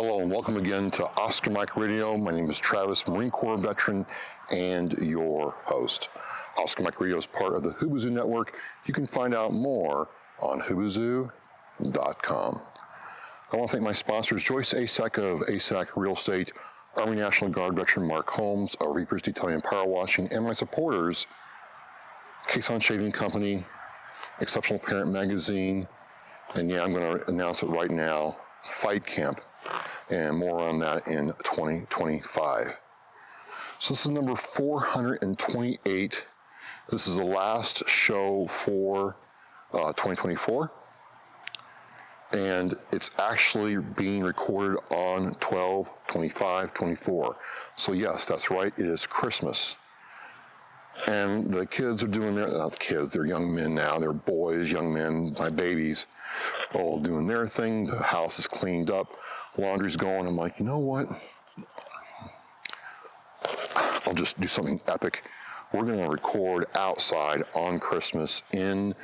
Hello and welcome again to Oscar Mike Radio. My name is Travis, Marine Corps veteran and your host. Oscar Mike Radio is part of the Hubazoo Network. You can find out more on hubazoo.com. I want to thank my sponsors, Joyce Asak of Asak Real Estate, Army National Guard veteran Mark Holmes of Reapers Detailing and Power Washing, and my supporters, Cason Shaving Company, Exceptional Parent Magazine, and yeah, I'm going to announce it right now, Fight Camp, and more on that in 2025. So this is number 428. This is the last show for 2024. And it's actually being recorded on 12/25/24. So yes, that's right, it is Christmas. And the kids are doing their, not the kids, they're young men now, they're boys, young men, my babies, all doing their thing. The house is cleaned up, laundry's going. I'm like, you know what? I'll just do something epic. We're gonna record outside on Christmas in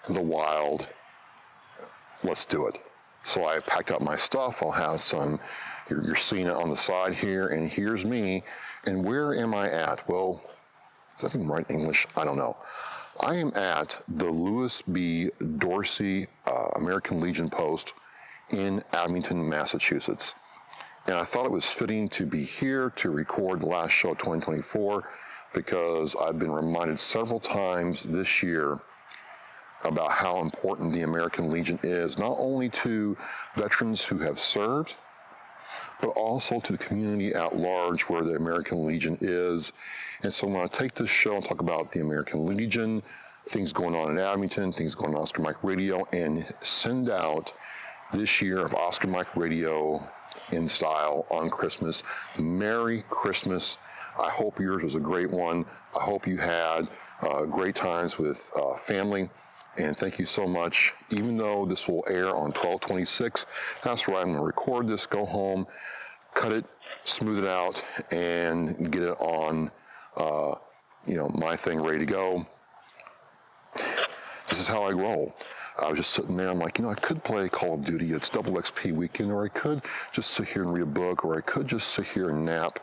the wild. Let's do it. So I packed up my stuff. I'll have some, you're seeing it on the side here, and here's me. And where am I at? Well, is that even right English? I don't know. I am at the Lewis B. Dorsey American Legion Post in Abington, Massachusetts. And I thought it was fitting to be here to record the last show of 2024 because I've been reminded several times this year about how important the American Legion is, not only to veterans who have served, but also to the community at large where the American Legion is. And so I'm going to take this show and talk about the American Legion, things going on in Abington, things going on Oscar Mike Radio, and send out this year of Oscar Mike Radio in style on Christmas. Merry Christmas. I hope yours was a great one. I hope you had great times with family. And thank you so much. Even though this will air on 12/26, that's right, I'm going to record this, go home, cut it, smooth it out, and get it on, my thing ready to go. This is how I roll. I was just sitting there, I'm like, I could play Call of Duty, it's double XP weekend, or I could just sit here and read a book, or I could just sit here and nap.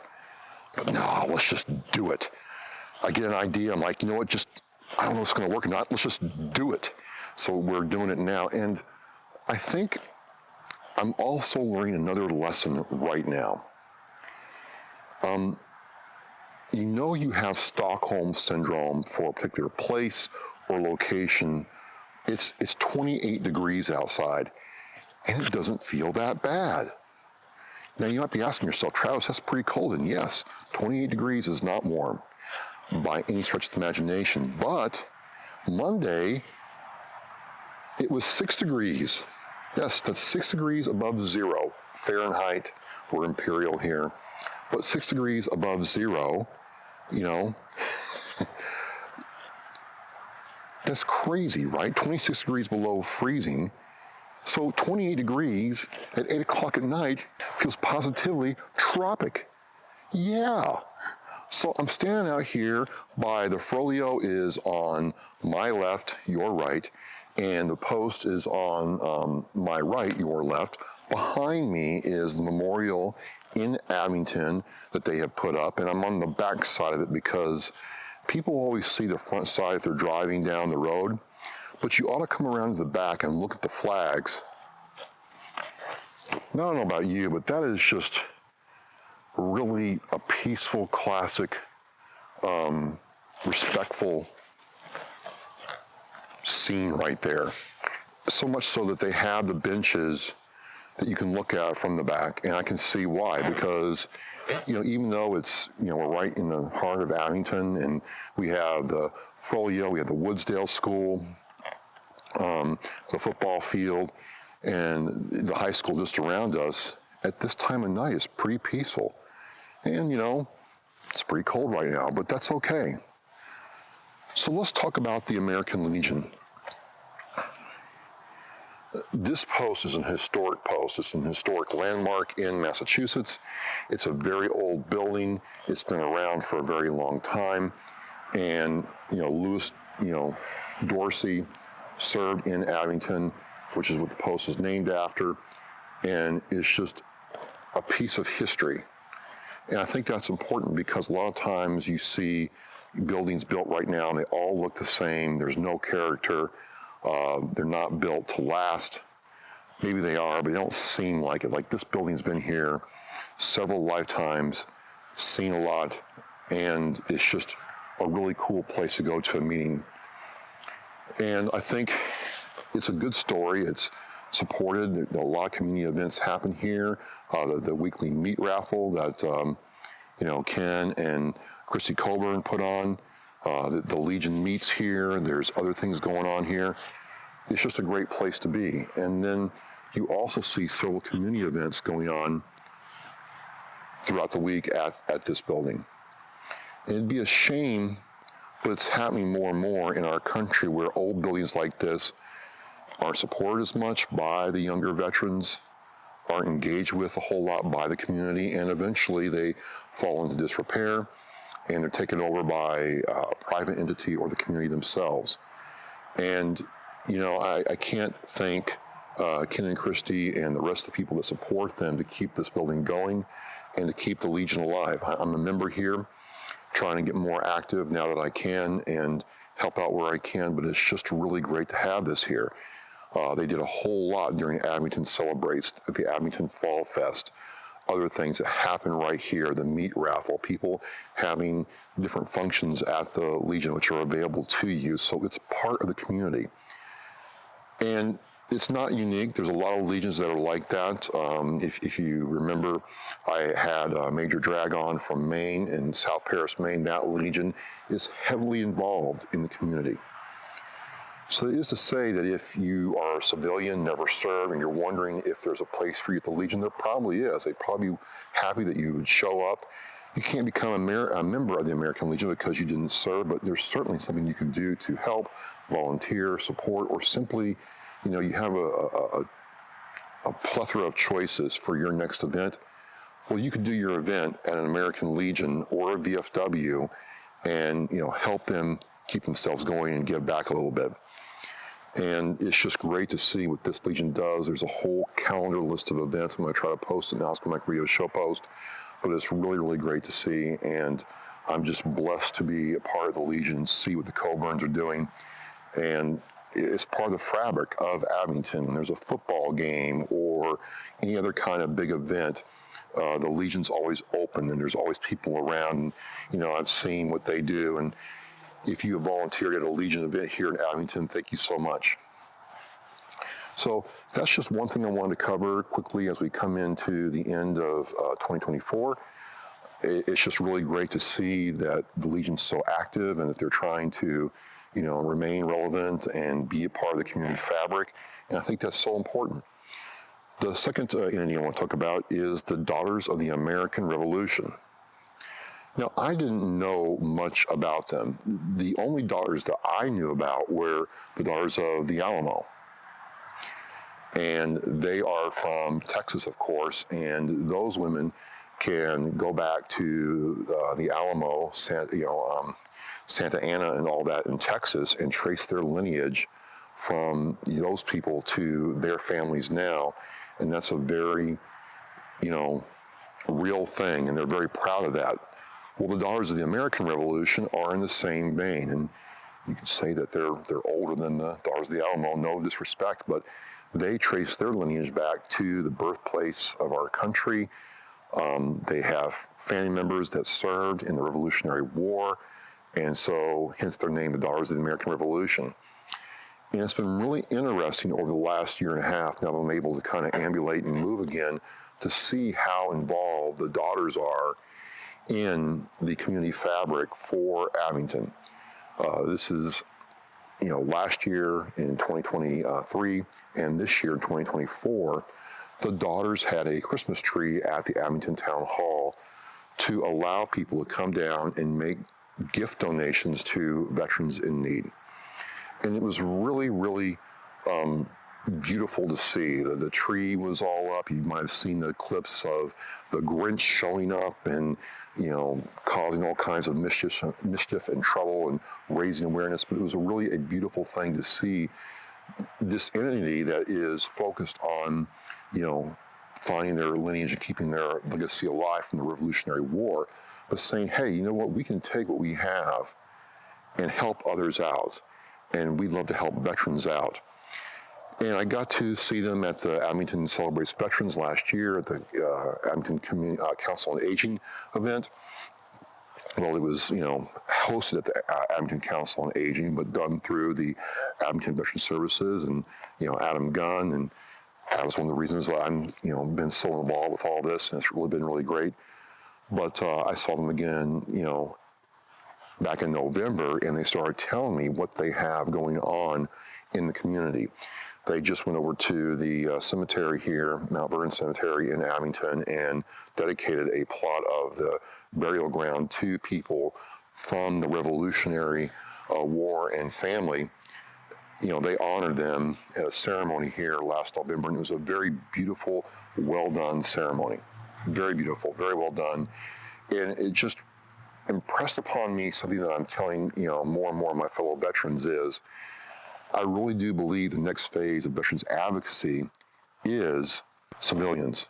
But no, let's just do it. I get an idea, I'm like, you know what, I don't know if it's going to work or not. Let's just do it. So we're doing it now. And I think I'm also learning another lesson right now. You have Stockholm Syndrome for a particular place or location. It's 28 degrees outside, and it doesn't feel that bad. Now, you might be asking yourself, Travis, that's pretty cold. And yes, 28 degrees is not warm by any stretch of the imagination. But Monday, it was 6 degrees. Yes, that's 6 degrees above zero Fahrenheit. We're imperial here. But 6 degrees above zero, that's crazy, right? 26 degrees below freezing. So 28 degrees at 8 o'clock at night feels positively tropic. Yeah. So I'm standing out here by the Frollo is on my left, your right, and the post is on my right, your left. Behind me is the memorial in Abington that they have put up, and I'm on the back side of it because people always see the front side if they're driving down the road, but you ought to come around to the back and look at the flags. Now, I don't know about you, but that is just really a peaceful, classic, respectful scene right there. So much so that they have the benches that you can look at from the back, and I can see why, because, even though it's, we're right in the heart of Abington, and we have the Frollo, we have the Woodsdale School, the football field, and the high school just around us, at this time of night is pretty peaceful. And, it's pretty cold right now, but that's okay. So let's talk about the American Legion. This post is an historic post. It's an historic landmark in Massachusetts. It's a very old building. It's been around for a very long time. And, Lewis, Dorsey served in Abington, which is what the post is named after. And it's just a piece of history. And I think that's important because a lot of times you see buildings built right now and they all look the same. There's no character. They're not built to last. Maybe they are, but they don't seem like it. Like this building's been here several lifetimes, seen a lot, and it's just a really cool place to go to a meeting. And I think it's a good story. It's supported. A lot of community events happen here. The weekly meat raffle that Ken and Christy Coburn put on. The Legion meets here. There's other things going on here. It's just a great place to be. And then you also see several community events going on throughout the week at this building. And it'd be a shame, but it's happening more and more in our country where old buildings like this aren't supported as much by the younger veterans, aren't engaged with a whole lot by the community, and eventually they fall into disrepair and they're taken over by a private entity or the community themselves. And, I can't thank Ken and Christy and the rest of the people that support them to keep this building going and to keep the Legion alive. I'm a member here, trying to get more active now that I can and help out where I can, but it's just really great to have this here. They did a whole lot during Abington Celebrates, the Abington Fall Fest, other things that happen right here, the meat raffle, people having different functions at the Legion which are available to you, so it's part of the community. And it's not unique. There's a lot of Legions that are like that. If you remember, I had Major Dragon from Maine in South Paris, Maine. That Legion is heavily involved in the community. So it is to say that if you are a civilian, never served, and you're wondering if there's a place for you at the Legion, there probably is. They'd probably be happy that you would show up. You can't become a member of the American Legion because you didn't serve, but there's certainly something you can do to help, volunteer, support, or simply, you have a plethora of choices for your next event. Well, you could do your event at an American Legion or a VFW and, help them keep themselves going and give back a little bit. And it's just great to see what this Legion does. There's a whole calendar list of events. I'm going to try to post it in the Oscar Mike Radio Show post, but it's really, really great to see. And I'm just blessed to be a part of the Legion and see what the Coburns are doing. And it's part of the fabric of Abington. When there's a football game or any other kind of big event, the Legion's always open and there's always people around. And, I've seen what they do. And if you have volunteered at a Legion event here in Abington, thank you so much. So that's just one thing I wanted to cover quickly as we come into the end of 2024. It's just really great to see that the Legion's so active and that they're trying to, remain relevant and be a part of the community fabric. And I think that's so important. The second entity I want to talk about is the Daughters of the American Revolution. Now, I didn't know much about them. The only daughters that I knew about were the Daughters of the Alamo. And they are from Texas, of course, and those women can go back to the Alamo, Santa Ana and all that in Texas and trace their lineage from those people to their families now. And that's a very, real thing, and they're very proud of that. Well, the Daughters of the American Revolution are in the same vein, and you could say that they're older than the Daughters of the Alamo, no disrespect, but they trace their lineage back to the birthplace of our country. They have family members that served in the Revolutionary War, and so hence their name, the Daughters of the American Revolution. And it's been really interesting over the last year and a half, now that I'm able to kind of ambulate and move again, to see how involved the daughters are in the community fabric for Abington. This is, last year in 2023 and this year in 2024, the daughters had a Christmas tree at the Abington Town Hall to allow people to come down and make gift donations to veterans in need. And it was really, really beautiful to see. The tree was all up. You might have seen the clips of the Grinch showing up and, causing all kinds of mischief and trouble and raising awareness. But it was really a beautiful thing to see this entity that is focused on, finding their lineage and keeping their legacy alive from the Revolutionary War, but saying, hey, you know what, we can take what we have and help others out, and we'd love to help veterans out. And I got to see them at the Abington Celebrates Veterans last year at the Abington Council on Aging event. Well, it was, hosted at the Abington Council on Aging, but done through the Abington Veteran Services and, Adam Gunn. And that was one of the reasons why I'm, been so involved with all this, and it's really been really great. But I saw them again, back in November, and they started telling me what they have going on in the community. They just went over to the cemetery here, Mount Vernon Cemetery in Abington, and dedicated a plot of the burial ground to people from the Revolutionary War and family. They honored them at a ceremony here last November, and it was a very beautiful, well-done ceremony. Very beautiful, very well done. And it just impressed upon me something that I'm telling, more and more of my fellow veterans is, I really do believe the next phase of veterans advocacy is civilians.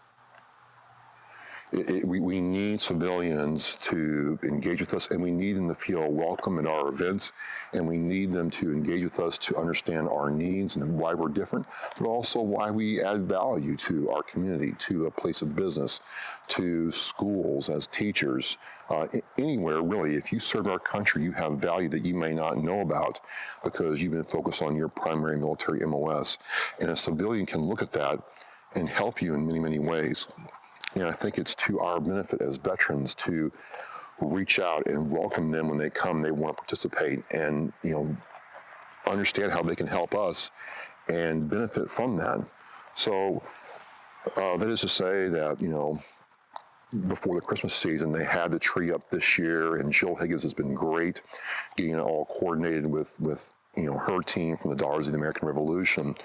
We need civilians to engage with us, and we need them to feel welcome at our events, and we need them to engage with us to understand our needs and why we're different, but also why we add value to our community, to a place of business, to schools as teachers, anywhere really. If you serve our country, you have value that you may not know about because you've been focused on your primary military MOS. And a civilian can look at that and help you in many, many ways. And I think it's to our benefit as veterans to reach out and welcome them when they come. They want to participate and, understand how they can help us and benefit from that. So that is to say that, before the Christmas season, they had the tree up this year, and Jill Higgins has been great getting it all coordinated with her team from the Dorsey American Revolution.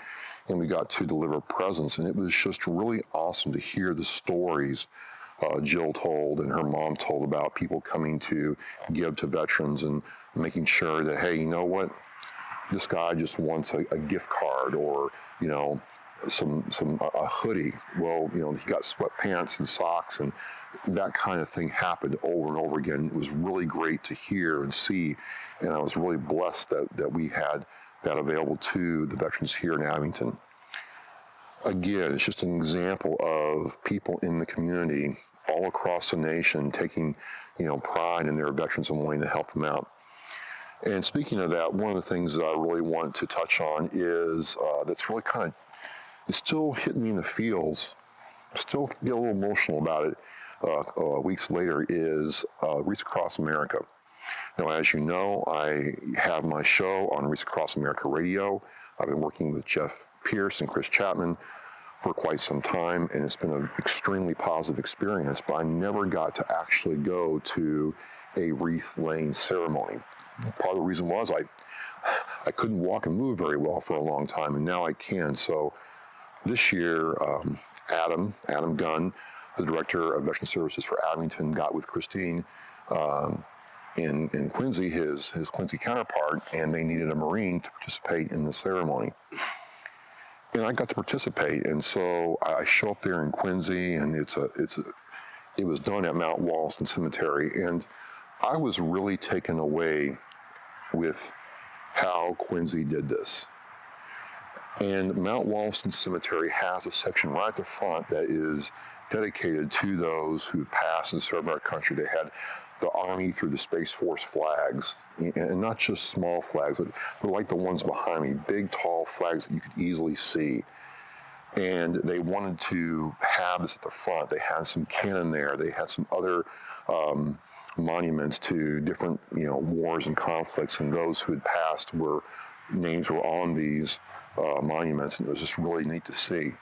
And we got to deliver presents, and it was just really awesome to hear the stories Jill told and her mom told about people coming to give to veterans and making sure that, hey, you know what, this guy just wants a gift card or, a hoodie. Well, he got sweatpants and socks, and that kind of thing happened over and over again. It was really great to hear and see, and I was really blessed that we had that available to the veterans here in Abington. Again, it's just an example of people in the community all across the nation taking, pride in their veterans and wanting to help them out. And speaking of that, one of the things that I really want to touch on is that's really it's still hitting me in the feels, still get a little emotional about it weeks later, is Wreaths Across America. Now, as you know, I have my show on Wreaths Across America Radio. I've been working with Jeff Pierce and Chris Chapman for quite some time, and it's been an extremely positive experience, but I never got to actually go to a wreath laying ceremony. Part of the reason was I couldn't walk and move very well for a long time, and now I can. So this year, Adam Gunn, the Director of Veteran Services for Abington, got with Christine in Quincy, his Quincy counterpart, and they needed a Marine to participate in the ceremony. And I got to participate, and so I show up there in Quincy, and it was done at Mount Wollaston Cemetery, and I was really taken away with how Quincy did this. And Mount Wollaston Cemetery has a section right at the front that is dedicated to those who passed and served our country. They had the Army through the Space Force flags, and not just small flags, but they're like the ones behind me, big, tall flags that you could easily see. And they wanted to have this at the front. They had some cannon there. They had some other monuments to different, wars and conflicts, and those who had passed names were on these monuments, and it was just really neat to see.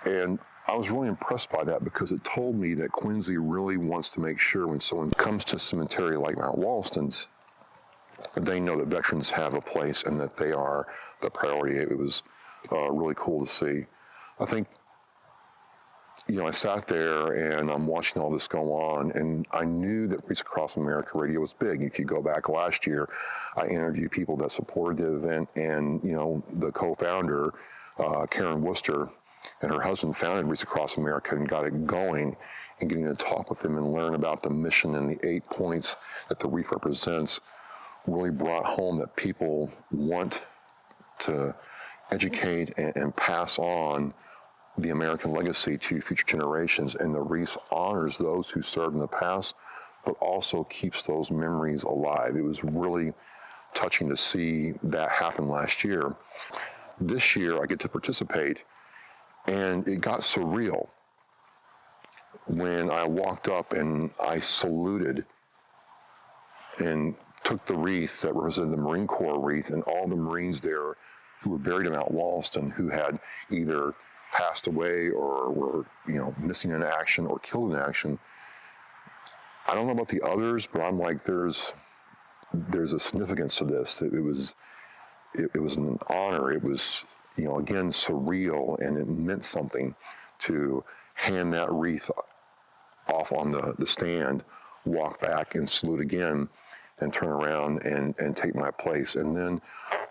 And I was really impressed by that because it told me that Quincy really wants to make sure when someone comes to a cemetery like Mount Wollaston's, they know that veterans have a place and that they are the priority. It was really cool to see. I think, I sat there and I'm watching all this go on, and I knew that Wreaths Across America Radio was big. If you go back last year, I interviewed people that supported the event, and, the co-founder, Karen Worcester, and her husband founded Wreaths Across America and got it going, and getting to talk with them and learn about the mission and the 8 points that the wreath represents really brought home that people want to educate and pass on the American legacy to future generations. And the wreath honors those who served in the past, but also keeps those memories alive. It was really touching to see that happen last year. This year, I get to participate, and it got surreal when I walked up and I saluted and took the wreath that represented the Marine Corps wreath, and all the Marines there who were buried in Mount Wollaston, who had either passed away or were, missing in action or killed in action. I don't know about the others, but I'm like, there's a significance to this. It was an honor. It was, again, surreal, and it meant something to hand that wreath off on the stand, walk back and salute again, and turn around and take my place. And then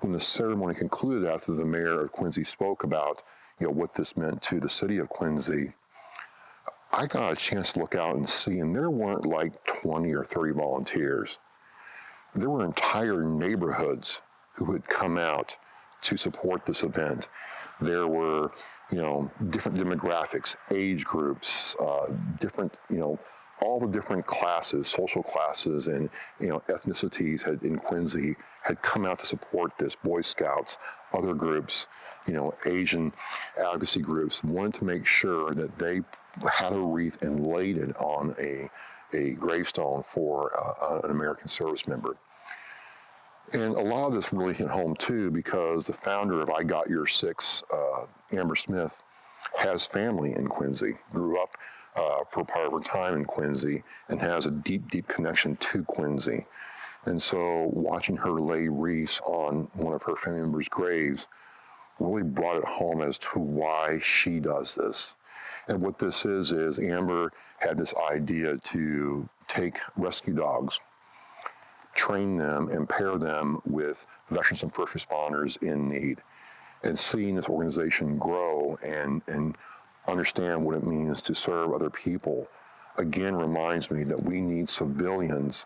when the ceremony concluded, after the mayor of Quincy spoke about what this meant to the city of Quincy, I got a chance to look out and see, and there weren't like 20 or 30 volunteers. There were entire neighborhoods who had come out to support this event. There were, different demographics, age groups, different, all the different classes, social classes, and ethnicities in Quincy had come out to support this. Boy Scouts, other groups, Asian advocacy groups wanted to make sure that they had a wreath and laid it on a gravestone for an American service member. And a lot of this really hit home too, because the founder of I Got Your Six, Amber Smith, has family in Quincy, grew up for part of her time in Quincy, and has a deep, deep connection to Quincy. And so watching her lay wreaths on one of her family members' graves really brought it home as to why she does this. And what this is Amber had this idea to take rescue dogs, train them, and pair them with veterans and first responders in need. And seeing this organization grow and understand what it means to serve other people, again, reminds me that we need civilians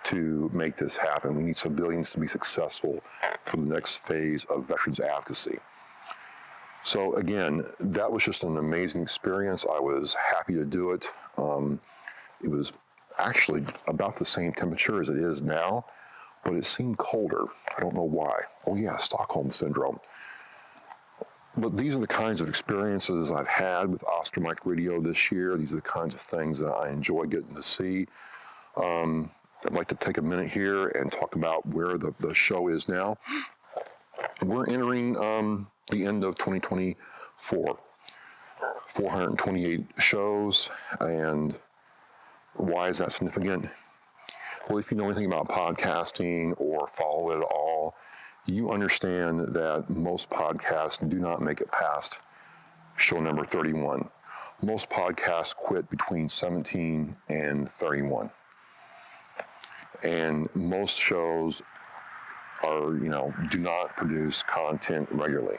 to make this happen. We need civilians to be successful for the next phase of veterans advocacy. So again, that was just an amazing experience. I was happy to do it. It was actually about the same temperature as it is now, but it seemed colder. I don't know why. Oh yeah, Stockholm Syndrome. But these are the kinds of experiences I've had with Oscar Mike Radio this year. These are the kinds of things that I enjoy getting to see. I'd like to take a minute here and talk about where the show is now. We're entering the end of 2024. 428 shows, and why is that significant? Well, if you know anything about podcasting or follow it at all, you understand that most podcasts do not make it past show number 31. Most podcasts quit between 17 and 31. And most shows are, do not produce content regularly.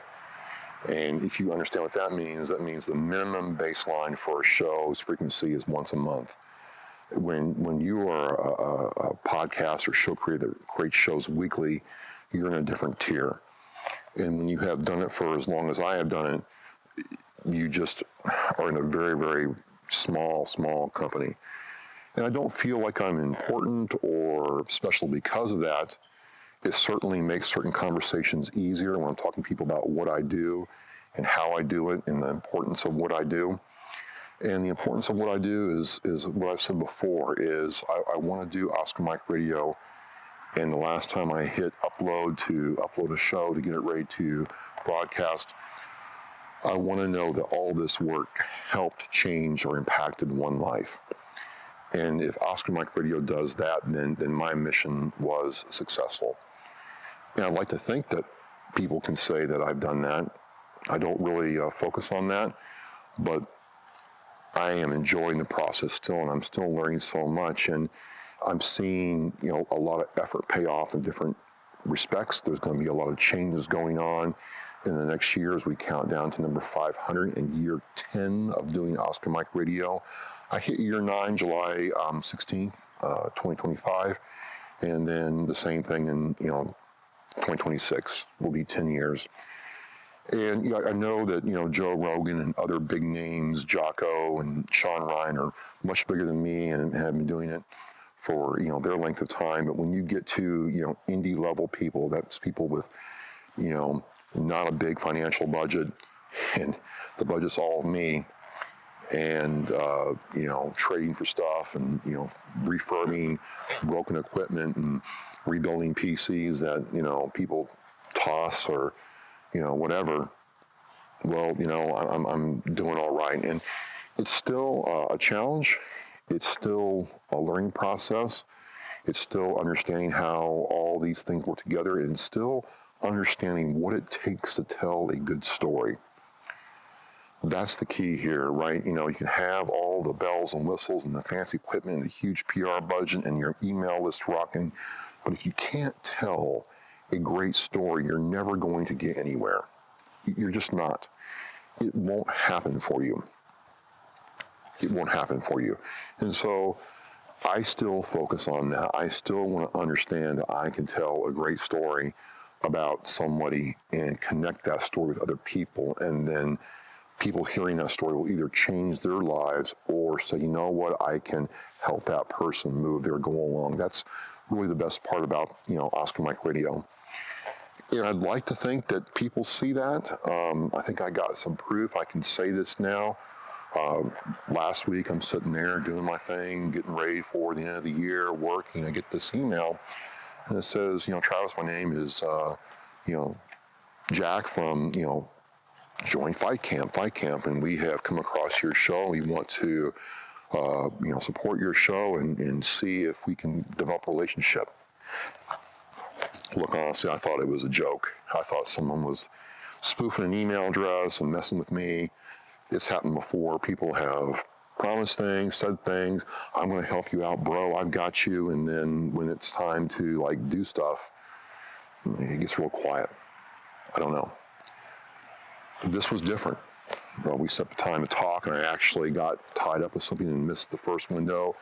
And if you understand what that means the minimum baseline for a show's frequency is once a month. When you are a podcast or show creator that creates shows weekly, you're in a different tier. And when you have done it for as long as I have done it, you just are in a very, very small company. And I don't feel like I'm important or special because of that. It certainly makes certain conversations easier when I'm talking to people about what I do and how I do it and the importance of what I do. And the importance of what I do is what I've said before, is I want to do Oscar Mike Radio. And the last time I hit upload to upload a show to get it ready to broadcast, I want to know that all this work helped change or impacted one life. And if Oscar Mike Radio does that, then my mission was successful. And I'd like to think that people can say that I've done that. I don't really focus on that, but I am enjoying the process still, and I'm still learning so much. And I'm seeing, a lot of effort pay off in different respects. There's going to be a lot of changes going on. in the next year as we count down to number 500 and year 10 of doing Oscar Mike Radio. I hit year 9, July 16th, 2025, and then the same thing in 2026 will be 10 years. And I know that Joe Rogan and other big names, Jocko and Sean Ryan, are much bigger than me and have been doing it for their length of time. But when you get to indie level people, that's people with not a big financial budget, and the budget's all of me, and trading for stuff, and refurbing broken equipment and rebuilding PCs that people toss or whatever. Well, I'm doing all right, and it's still a challenge. It's still a learning process. It's still understanding how all these things work together, and still understanding what it takes to tell a good story. That's the key here, right? You can have all the bells and whistles and the fancy equipment and the huge PR budget and your email list rocking, but if you can't tell a great story, you're never going to get anywhere. You're just not. It won't happen for you. It won't happen for you. And so I still focus on that. I still want to understand that I can tell a great story about somebody and connect that story with other people, and then people hearing that story will either change their lives or say, you know what, I can help that person move their goal along. That's really the best part about Oscar Mike Radio. And I'd like to think that people see that. I think I got some proof. I can say this now. Last week, I'm sitting there doing my thing, getting ready for the end of the year, working. I get this email, and it says, Travis, my name is, Jack from, Join Fight Camp, and we have come across your show. We want to, support your show and see if we can develop a relationship. Look, honestly, I thought it was a joke. I thought someone was spoofing an email address and messing with me. It's happened before. People have promised things, said things. I'm going to help you out, bro. I've got you. And then when it's time to do stuff, it gets real quiet. I don't know. This was different. We set the time to talk, and I actually got tied up with something and missed the first window.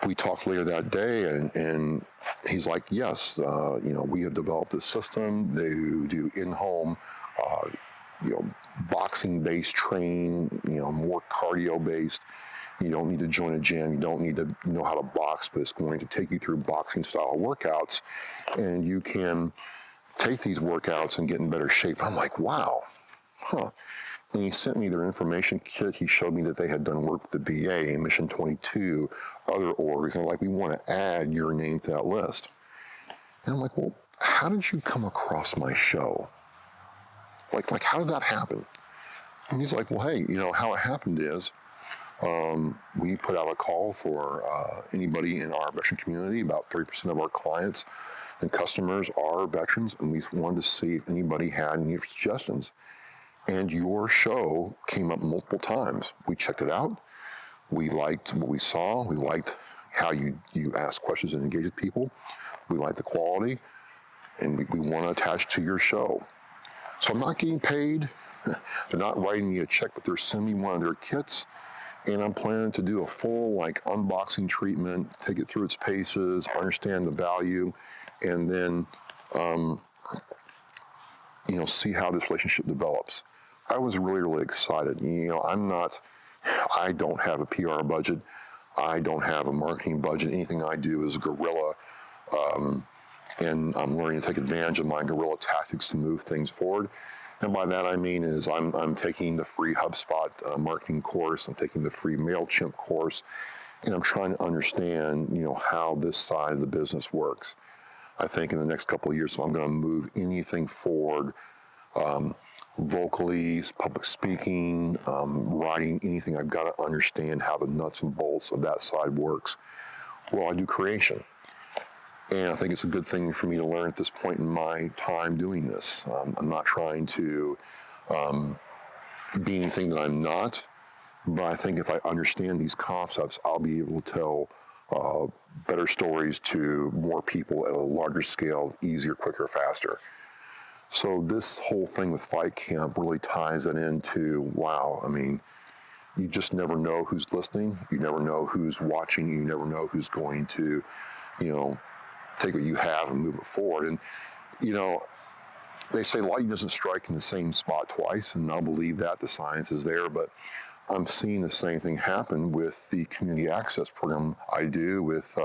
We talked later that day, and he's like, yes, we have developed a system. They do in-home, boxing-based training, more cardio-based. You don't need to join a gym. You don't need to know how to box, but it's going to take you through boxing-style workouts, and you can take these workouts and get in better shape. I'm like, wow, huh. And he sent me their information kit. He showed me that they had done work with the VA, Mission 22, other orgs, and we want to add your name to that list. And I'm like, well, how did you come across my show? Like how did that happen? And he's like, well, hey, how it happened is we put out a call for anybody in our veteran community. About 30% of our clients and customers are veterans, and we wanted to see if anybody had any suggestions. And your show came up multiple times. We checked it out. We liked what we saw. We liked how you ask questions and engage with people. We liked the quality, and we want to attach to your show. So I'm not getting paid. They're not writing me a check, but they're sending me one of their kits. And I'm planning to do a full unboxing treatment, take it through its paces, understand the value, and then see how this relationship develops. I was really, really excited. I don't have a PR budget. I don't have a marketing budget. Anything I do is guerrilla. And I'm learning to take advantage of my guerrilla tactics to move things forward. And by that I mean is I'm taking the free HubSpot marketing course. I'm taking the free MailChimp course. And I'm trying to understand, how this side of the business works. I think in the next couple of years, if I'm going to move anything forward, vocally, public speaking, writing, anything, I've got to understand how the nuts and bolts of that side works. Well, I do creation. And I think it's a good thing for me to learn at this point in my time doing this. I'm not trying to be anything that I'm not, but I think if I understand these concepts, I'll be able to tell better stories to more people at a larger scale, easier, quicker, faster. So this whole thing with Fight Camp really ties it into, wow, I mean, you just never know who's listening. You never know who's watching. You never know who's going to, take what you have and move it forward. And, they say lightning doesn't strike in the same spot twice, and I believe that the science is there, but I'm seeing the same thing happen with the community access program I do with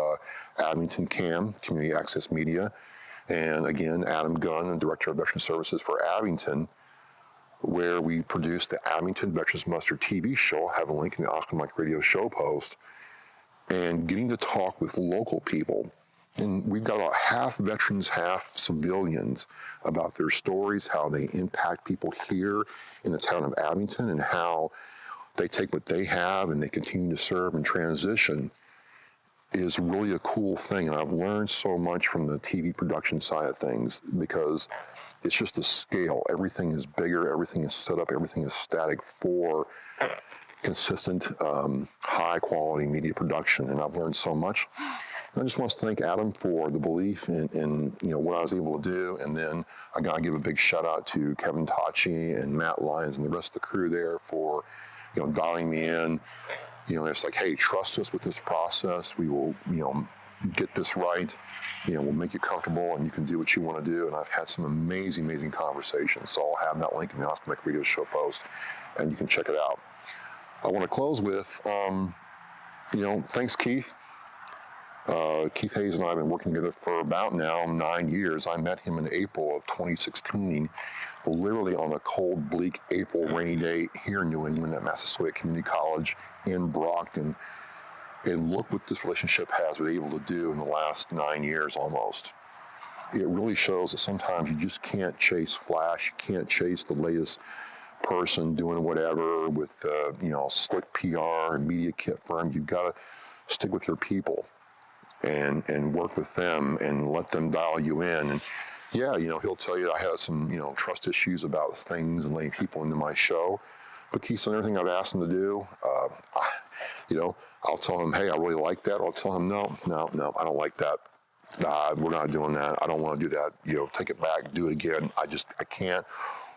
Abington CAM, Community Access Media, and again, Adam Gunn, the Director of Veteran Services for Abington, where we produce the Abington Veterans Muster TV show. I have a link in the Oscar Mike Radio show post, and getting to talk with local people. And we've got about half veterans, half civilians, about their stories, how they impact people here in the town of Abington, and how they take what they have and they continue to serve and transition is really a cool thing. And I've learned so much from the TV production side of things, because it's just the scale. Everything is bigger, everything is set up, everything is static for consistent, high quality media production. And I've learned so much. And I just want to thank Adam for the belief in what I was able to do. And then I got to give a big shout out to Kevin Tachi and Matt Lyons and the rest of the crew there for, dialing me in. It's like, hey, trust us with this process. We will, get this right. We'll make you comfortable and you can do what you want to do. And I've had some amazing, amazing conversations. So I'll have that link in the Oscar Mike Radio show post and you can check it out. I want to close with, thanks, Keith. Keith Hayes and I have been working together for about now 9 years. I met him in April of 2016, literally on a cold, bleak April rainy day here in New England at Massasoit Community College in Brockton. And look what this relationship has been able to do in the last 9 years almost. It really shows that sometimes you just can't chase flash. You can't chase the latest person doing whatever with, slick PR and media kit firm. You've got to stick with your people and work with them and let them dial you in. And yeah, he'll tell you I had some, trust issues about things and letting people into my show. But Keith's done everything I've asked him to do. I'll tell him, hey, I really like that. Or I'll tell him, no, I don't like that. We're not doing that. I don't want to do that. Take it back, do it again. I can't.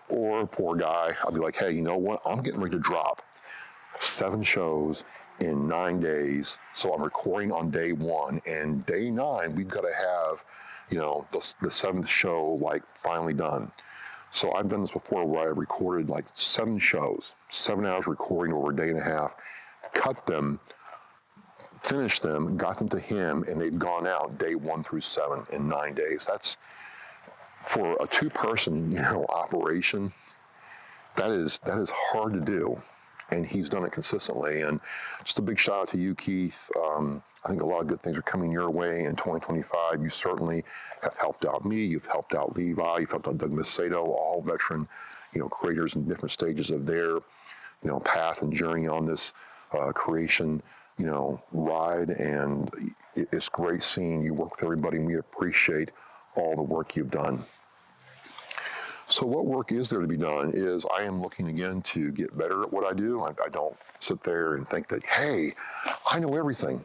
Or poor guy, I'll be like, hey, you know what? I'm getting ready to drop 7 shows in 9 days. So I'm recording on day 1, and day 9, we've got to have, the 7th show finally done. So I've done this before where I recorded 7 shows, 7 hours recording over a day and a half, cut them, finished them, got them to him, and they've gone out day 1 through 7 in 9 days. That's for a 2-person, operation. That is hard to do. And he's done it consistently. And just a big shout out to you, Keith. I think a lot of good things are coming your way in 2025. You certainly have helped out me. You've helped out Levi. You've helped out Doug Macedo, all veteran, creators in different stages of their, path and journey on this creation, ride. And it's great seeing you work with everybody, and we appreciate all the work you've done. So what work is there to be done is I am looking again to get better at what I do. I don't sit there and think that, hey, I know everything,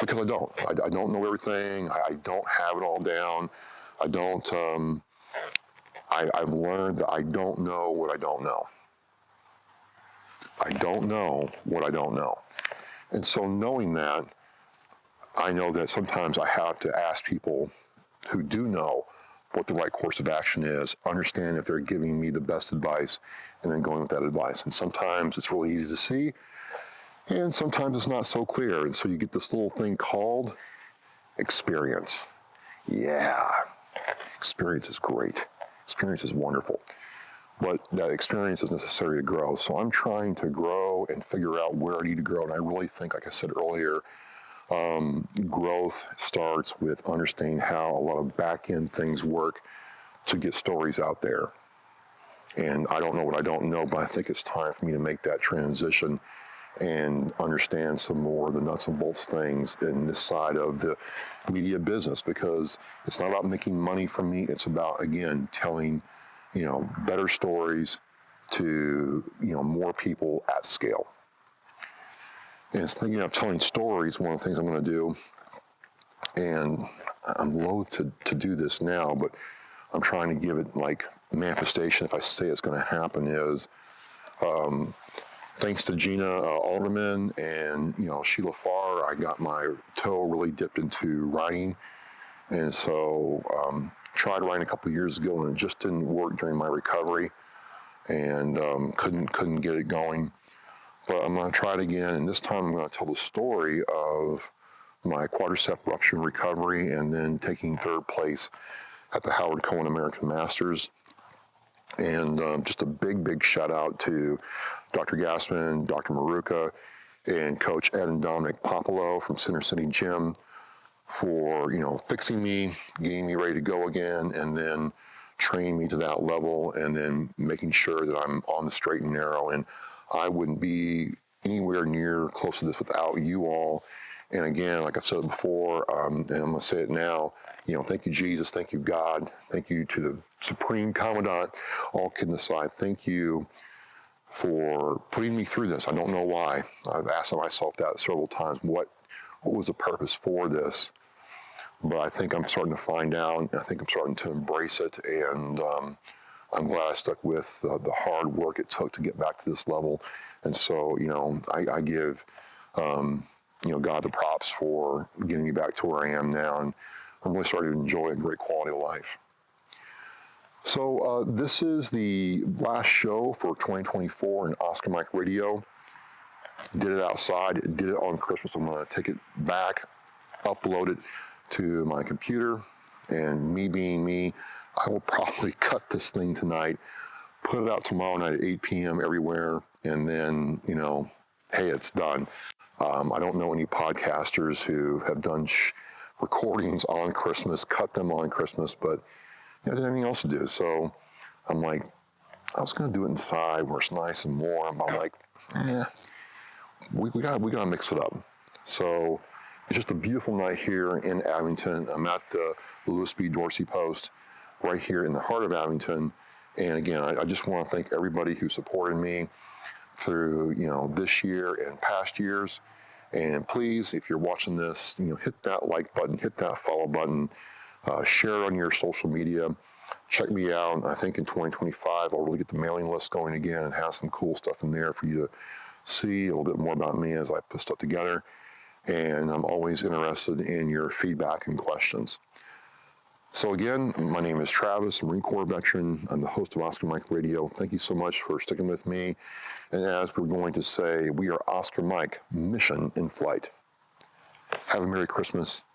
because I don't. I don't know everything. I don't have it all down. I don't, I've learned that I don't know what I don't know. I don't know what I don't know. And so knowing that, I know that sometimes I have to ask people who do know what the right course of action is, understand if they're giving me the best advice, and then going with that advice. And sometimes it's really easy to see, and sometimes it's not so clear. And so you get this little thing called experience. Yeah, experience is great. Experience is wonderful. But that experience is necessary to grow. So I'm trying to grow and figure out where I need to grow. And I really think, like I said earlier, growth starts with understanding how a lot of back-end things work to get stories out there. And I don't know what I don't know, but I think it's time for me to make that transition and understand some more of the nuts and bolts things in this side of the media business, because it's not about making money from me. It's about, again, telling, better stories to, more people at scale. And it's thinking of telling stories, one of the things I'm going to do, and I'm loath to do this now, but I'm trying to give it manifestation, if I say it's going to happen, is thanks to Gina Alderman and Sheila Farr, I got my toe really dipped into writing, and so tried writing a couple of years ago, and it just didn't work during my recovery, and couldn't get it going. But I'm going to try it again, and this time I'm going to tell the story of my quadricep rupture recovery, and then taking third place at the Howard Cohen American Masters. And just a big shout out to Dr. Gassman, Dr. Maruka, and Coach Ed and Dominic Popolo from Center City Gym for fixing me, getting me ready to go again, and then training me to that level, and then making sure that I'm on the straight and narrow. And I wouldn't be anywhere near close to this without you all. And again, like I said before, and I'm going to say it now, thank you, Jesus. Thank you, God. Thank you to the Supreme Commandant. All kidding aside, thank you for putting me through this. I don't know why. I've asked myself that several times. What was the purpose for this? But I think I'm starting to find out, and I think I'm starting to embrace it. And I'm glad I stuck with the hard work it took to get back to this level. And so, I give God the props for getting me back to where I am now, and I'm really starting to enjoy a great quality of life. So this is the last show for 2024 in Oscar Mike Radio. Did it outside, did it on Christmas. I'm going to take it back, upload it to my computer, and me being me, I will probably cut this thing tonight, put it out tomorrow night at 8 p.m. everywhere, and then, hey, it's done. I don't know any podcasters who have done recordings on Christmas, cut them on Christmas, but I didn't have anything else to do. So I'm like, I was going to do it inside where it's nice and warm. I'm like, we got to mix it up. So it's just a beautiful night here in Abington. I'm at the Lewis B. Dorsey Post right here in the heart of Abington. And again, I just want to thank everybody who supported me through, this year and past years. And please, if you're watching this, hit that like button, hit that follow button, share it on your social media. Check me out. I think in 2025, I'll really get the mailing list going again and have some cool stuff in there for you to see a little bit more about me as I put stuff together. And I'm always interested in your feedback and questions. So again, my name is Travis, Marine Corps veteran. I'm the host of Oscar Mike Radio. Thank you so much for sticking with me. And as we're going to say, we are Oscar Mike, mission in flight. Have a Merry Christmas